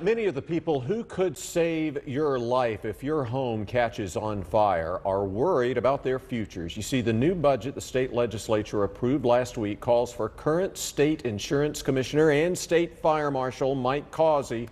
Tonight, many of the people who could save your life if your home catches on fire are worried about their futures. You see, the new budget the state legislature approved last week calls for current state insurance commissioner and state fire marshal Mike Causey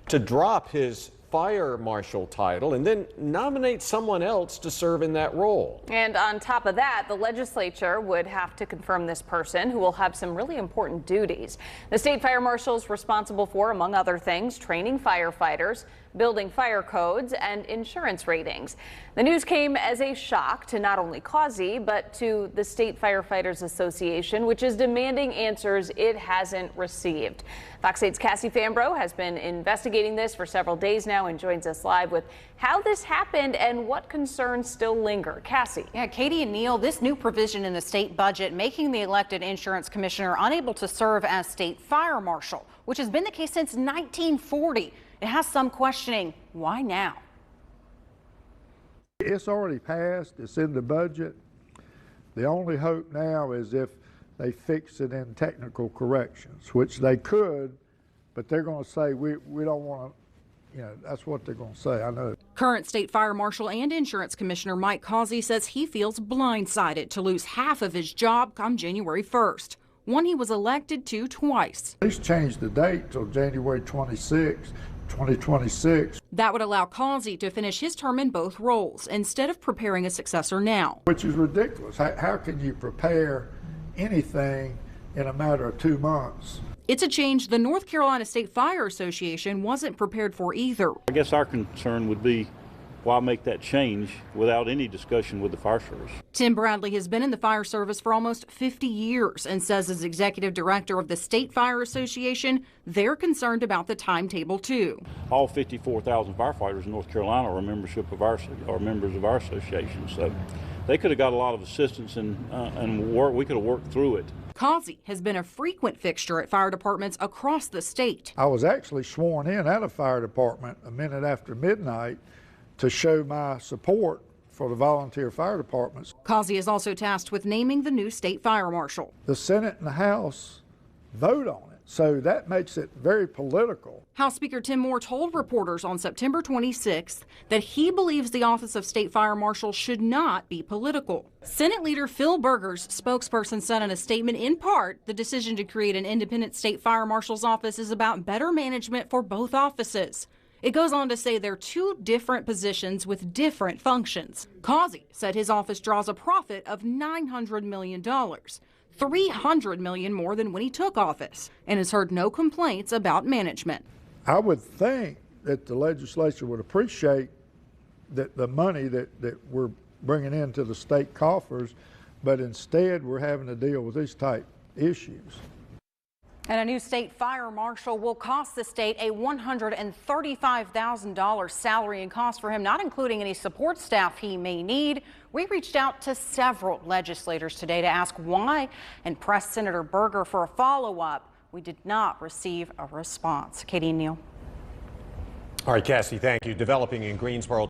to drop his fire marshal title and then nominate someone else to serve in that role. And on top of that, the legislature would have to confirm this person, who will have some really important duties. The state fire marshal is responsible for, among other things, training firefighters, building fire codes, and insurance ratings. The news came as a shock to not only Causey, but to the State Firefighters Association, which is demanding answers it hasn't received. Fox 8's Cassie Fambro has been investigating this for several days now and joins us live with how this happened and what concerns still linger. Cassie. Yeah, Katie and Neil, this new provision in the state budget making the elected insurance commissioner unable to serve as state fire marshal, which has been the case since 1940. It has some questioning. Why now? It's already passed. It's in the budget. The only hope now is if they fix it in technical corrections, which they could, but they're going to say we don't want to, that's what they're going to say. I know. Current state fire marshal and insurance commissioner Mike Causey says he feels blindsided to lose half of his job come January 1st, one he was elected to twice. Please change the date till January 26, 2026. That would allow Causey to finish his term in both roles instead of preparing a successor now. Which is ridiculous. How can you prepare anything in a matter of 2 months? It's a change the North Carolina State Fire Association wasn't prepared for either. I guess our concern would be, why make that change without any discussion with the fire service? Tim Bradley has been in the fire service for almost 50 years and says as executive director of the State Fire Association, they're concerned about the timetable too. All 54,000 firefighters in North Carolina are members of our association, so they could have got a lot of assistance and we could have worked through it. Causey has been a frequent fixture at fire departments across the state. I was actually sworn in at a fire department a minute after midnight to show my support for the volunteer fire departments. Causey is also tasked with naming the new state fire marshal. The Senate and the House vote on it, so that makes it very political. House Speaker Tim Moore told reporters on September 26th that he believes the office of state fire marshal should not be political. Senate Leader Phil Berger's spokesperson said in a statement, in part, the decision to create an independent state fire marshal's office is about better management for both offices. It goes on to say they're two different positions with different functions. Causey said his office draws a profit of $900 million, $300 million more than when he took office, and has heard no complaints about management. I would think that the legislature would appreciate that the money that we're bringing into the state coffers, but instead we're having to deal with these type issues. And a new state fire marshal will cost the state a $135,000 salary and cost for him, not including any support staff he may need. We reached out to several legislators today to ask why and pressed Senator Berger for a follow-up. We did not receive a response. Katie and Neil. All right, Cassie, thank you. Developing in Greensboro.